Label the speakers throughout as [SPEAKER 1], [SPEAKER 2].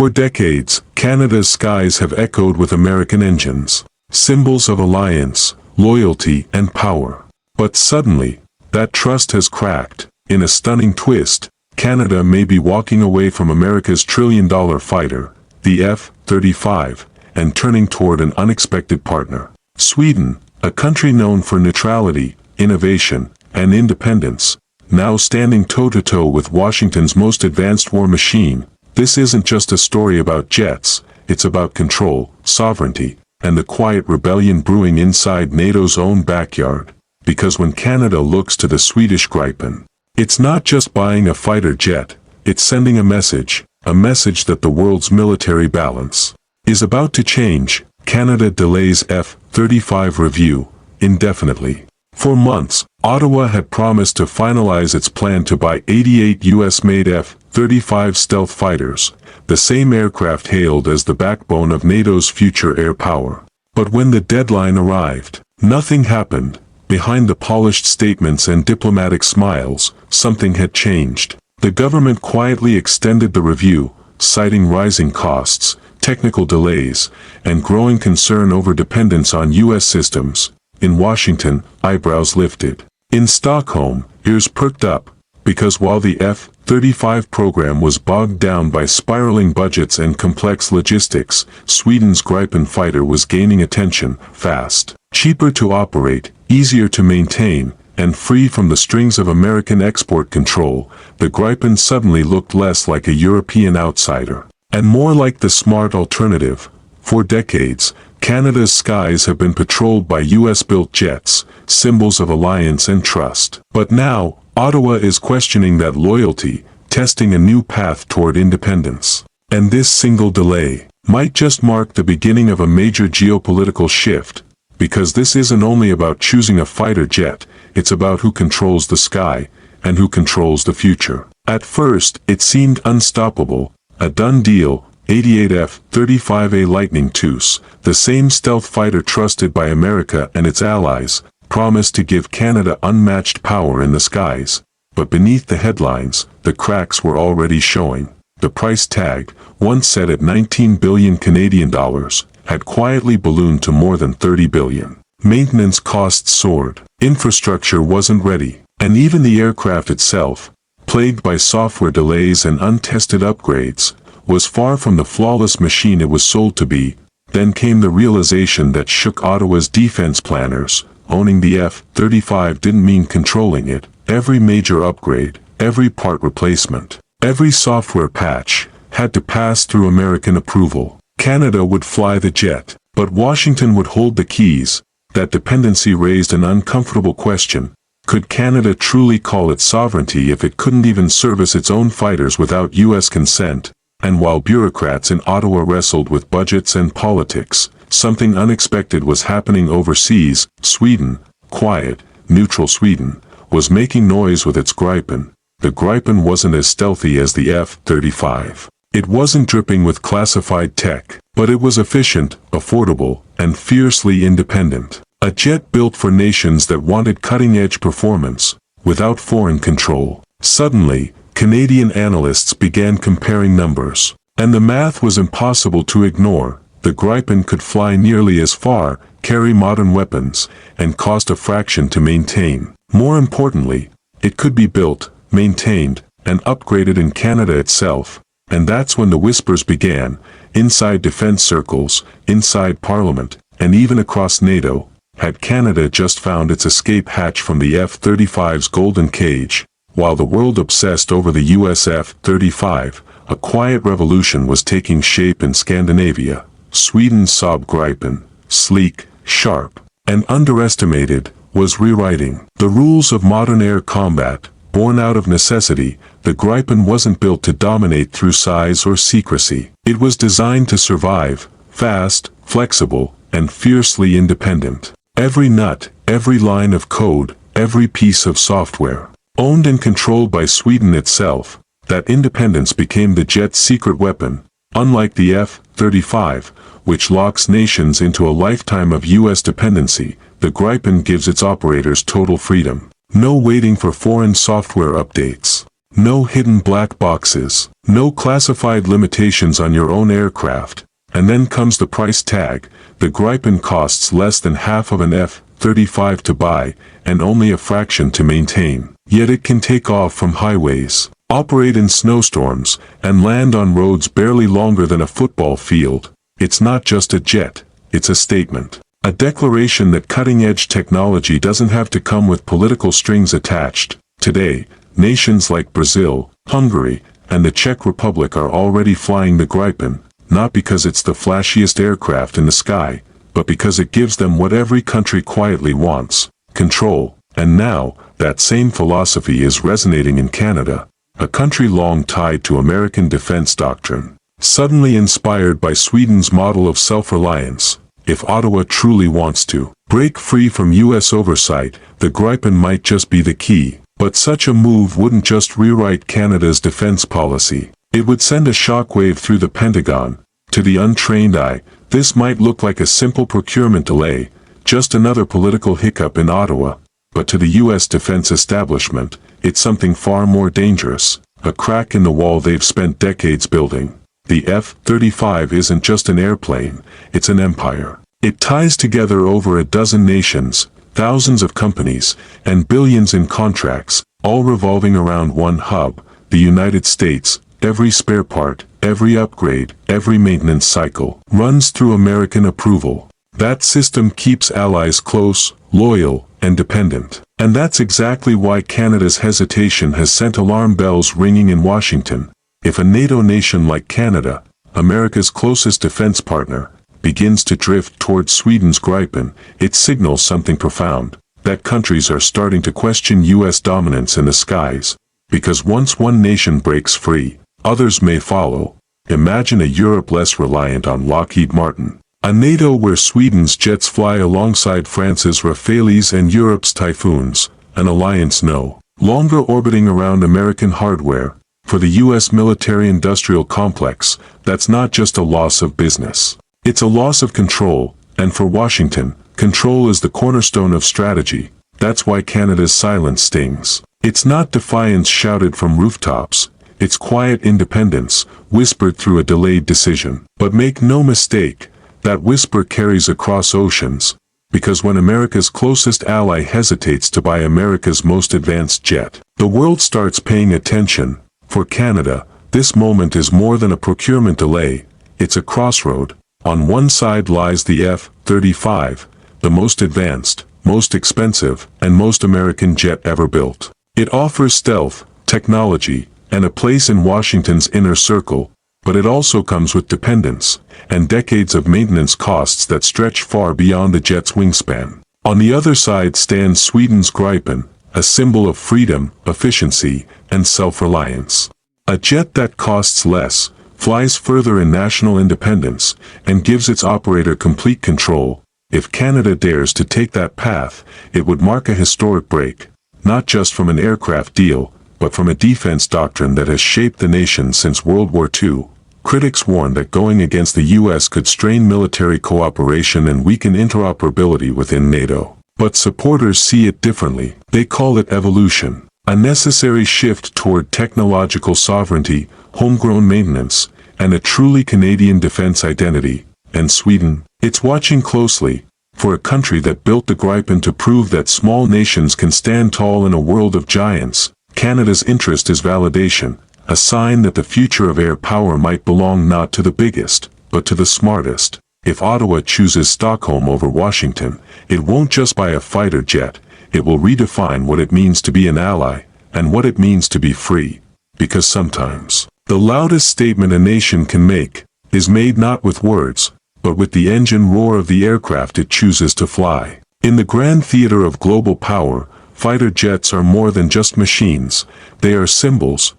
[SPEAKER 1] For decades, Canada's skies have echoed with American engines, symbols of alliance, loyalty, and power. But suddenly, that trust has cracked. In a stunning twist, Canada may be walking away from America's trillion-dollar fighter, the F-35, and turning toward an unexpected partner. Sweden, a country known for neutrality, innovation, and independence, now standing toe-to-toe with Washington's most advanced war machine. This isn't just a story about jets, it's about control, sovereignty, and the quiet rebellion brewing inside NATO's own backyard. Because when Canada looks to the Swedish Gripen, it's not just buying a fighter jet, it's sending a message that the world's military balance is about to change. Canada delays F-35 review indefinitely. For months, Ottawa had promised to finalize its plan to buy 88 US-made F-35 stealth fighters, the same aircraft hailed as the backbone of NATO's future air power. But when the deadline arrived, nothing happened. Behind the polished statements and diplomatic smiles, something had changed. The government quietly extended the review, citing rising costs, technical delays, and growing concern over dependence on US systems. In Washington, eyebrows lifted. In Stockholm, ears perked up, because while the F-35 program was bogged down by spiraling budgets and complex logistics, Sweden's Gripen fighter was gaining attention, fast, cheaper to operate, easier to maintain, and free from the strings of American export control. The Gripen suddenly looked less like a European outsider, and more like the smart alternative. For decades, Canada's skies have been patrolled by US-built jets, symbols of alliance and trust. But now, Ottawa is questioning that loyalty, testing a new path toward independence. And this single delay might just mark the beginning of a major geopolitical shift, because this isn't only about choosing a fighter jet, it's about who controls the sky, and who controls the future. At first, it seemed unstoppable, a done deal. 88 F-35A Lightning IIs, the same stealth fighter trusted by America and its allies, promised to give Canada unmatched power in the skies. But beneath the headlines, the cracks were already showing. The price tag, once set at 19 billion Canadian dollars, had quietly ballooned to more than 30 billion. Maintenance costs soared, infrastructure wasn't ready, and even the aircraft itself, plagued by software delays and untested upgrades, was far from the flawless machine it was sold to be. Then came the realization that shook Ottawa's defense planners. Owning the F-35 didn't mean controlling it. Every major upgrade, every part replacement, every software patch, had to pass through American approval. Canada would fly the jet, but Washington would hold the keys. That dependency raised an uncomfortable question. Could Canada truly call it sovereignty if it couldn't even service its own fighters without US consent? And while bureaucrats in Ottawa wrestled with budgets and politics, something unexpected was happening overseas. Sweden, quiet, neutral Sweden, was making noise with its Gripen. The Gripen wasn't as stealthy as the F-35. It wasn't dripping with classified tech, but it was efficient, affordable, and fiercely independent. A jet built for nations that wanted cutting-edge performance, without foreign control. Suddenly, Canadian analysts began comparing numbers, and the math was impossible to ignore. The Gripen could fly nearly as far, carry modern weapons, and cost a fraction to maintain. More importantly, it could be built, maintained, and upgraded in Canada itself. And that's when the whispers began, inside defense circles, inside Parliament, and even across NATO. Had Canada just found its escape hatch from the F-35's golden cage? While the world obsessed over the US F-35, a quiet revolution was taking shape in Scandinavia. Sweden's Saab Gripen, sleek, sharp, and underestimated, was rewriting the rules of modern air combat. Born out of necessity, the Gripen wasn't built to dominate through size or secrecy. It was designed to survive, fast, flexible, and fiercely independent. Every nut, every line of code, every piece of software, owned and controlled by Sweden itself. That independence became the jet's secret weapon. Unlike the F-35, which locks nations into a lifetime of US dependency, the Gripen gives its operators total freedom. No waiting for foreign software updates. No hidden black boxes, no classified limitations on your own aircraft. And then comes the price tag. The Gripen costs less than half of an F-35 to buy, and only a fraction to maintain. Yet it can take off from highways, operate in snowstorms, and land on roads barely longer than a football field. It's not just a jet, it's a statement. A declaration that cutting-edge technology doesn't have to come with political strings attached. Today, nations like Brazil, Hungary, and the Czech Republic are already flying the Gripen, not because it's the flashiest aircraft in the sky, but because it gives them what every country quietly wants: control. And now, that same philosophy is resonating in Canada, a country long tied to American defense doctrine. Suddenly inspired by Sweden's model of self-reliance, if Ottawa truly wants to break free from U.S. oversight, the Gripen might just be the key. But such a move wouldn't just rewrite Canada's defense policy. It would send a shockwave through the Pentagon. To the untrained eye, this might look like a simple procurement delay, just another political hiccup in Ottawa. But to the U.S. defense establishment, it's something far more dangerous, a crack in the wall they've spent decades building. The F-35 isn't just an airplane, it's an empire. It ties together over a dozen nations, thousands of companies, and billions in contracts, all revolving around one hub, the United States. Every spare part, every upgrade, every maintenance cycle runs through American approval. That system keeps allies close, loyal, and dependent. And that's exactly why Canada's hesitation has sent alarm bells ringing in Washington. If a NATO nation like Canada, America's closest defense partner, begins to drift towards Sweden's Gripen, it signals something profound, that countries are starting to question U.S. dominance in the skies. Because once one nation breaks free, others may follow. Imagine a Europe less reliant on Lockheed Martin. A NATO where Sweden's jets fly alongside France's Rafales and Europe's Typhoons. An alliance no longer orbiting around American hardware. For the U.S. military-industrial complex, that's not just a loss of business. It's a loss of control, and for Washington, control is the cornerstone of strategy. That's why Canada's silence stings. It's not defiance shouted from rooftops. It's quiet independence, whispered through a delayed decision. But make no mistake, that whisper carries across oceans. Because when America's closest ally hesitates to buy America's most advanced jet, the world starts paying attention. For Canada, this moment is more than a procurement delay. It's a crossroad. On one side lies the F-35, the most advanced, most expensive, and most American jet ever built. It offers stealth, technology, and a place in Washington's inner circle, but it also comes with dependence, and decades of maintenance costs that stretch far beyond the jet's wingspan. On the other side stands Sweden's Gripen, a symbol of freedom, efficiency, and self-reliance. A jet that costs less, flies further in national independence, and gives its operator complete control. If Canada dares to take that path, it would mark a historic break, not just from an aircraft deal, but from a defense doctrine that has shaped the nation since World War II. Critics warn that going against the U.S. could strain military cooperation and weaken interoperability within NATO. But supporters see it differently. They call it evolution, a necessary shift toward technological sovereignty, homegrown maintenance, and a truly Canadian defense identity. And Sweden, it's watching closely. For a country that built the Gripen to prove that small nations can stand tall in a world of giants, Canada's interest is validation, a sign that the future of air power might belong not to the biggest, but to the smartest. If Ottawa chooses Stockholm over Washington, it won't just buy a fighter jet, it will redefine what it means to be an ally, and what it means to be free. Because sometimes, the loudest statement a nation can make, is made not with words, but with the engine roar of the aircraft it chooses to fly. In the grand theater of global power, fighter jets are more than just machines. They are symbols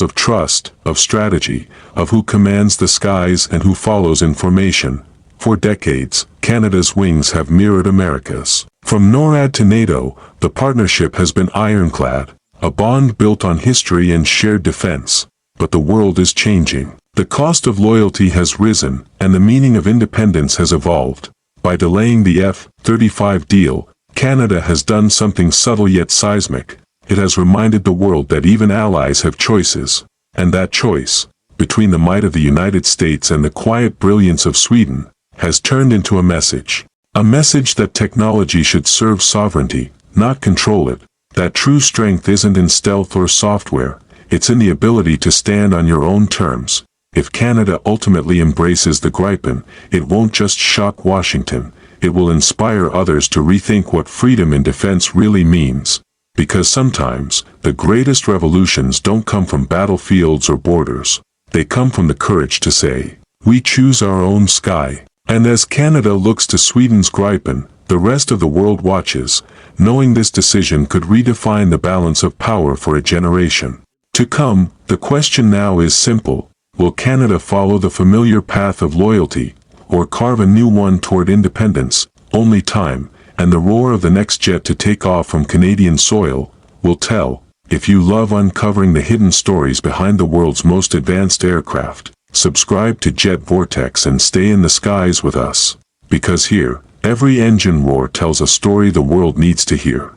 [SPEAKER 1] of trust, of strategy, of who commands the skies and who follows in formation. For decades, Canada's wings have mirrored America's. From NORAD to NATO, the partnership has been ironclad, a bond built on history and shared defense. But the world is changing. The cost of loyalty has risen, and the meaning of independence has evolved. By delaying the F-35 deal, Canada has done something subtle yet seismic. It has reminded the world that even allies have choices, and that choice, between the might of the United States and the quiet brilliance of Sweden, has turned into a message. A message that technology should serve sovereignty, not control it, that true strength isn't in stealth or software, it's in the ability to stand on your own terms. If Canada ultimately embraces the Gripen, it won't just shock Washington, it will inspire others to rethink what freedom in defense really means. Because sometimes, the greatest revolutions don't come from battlefields or borders. They come from the courage to say, we choose our own sky. And as Canada looks to Sweden's Gripen, the rest of the world watches, knowing this decision could redefine the balance of power for a generation to come. The question now is simple. Will Canada follow the familiar path of loyalty, or carve a new one toward independence? Only time, and the roar of the next jet to take off from Canadian soil, will tell. If you love uncovering the hidden stories behind the world's most advanced aircraft, subscribe to Jet Vortex and stay in the skies with us. Because here, every engine roar tells a story the world needs to hear.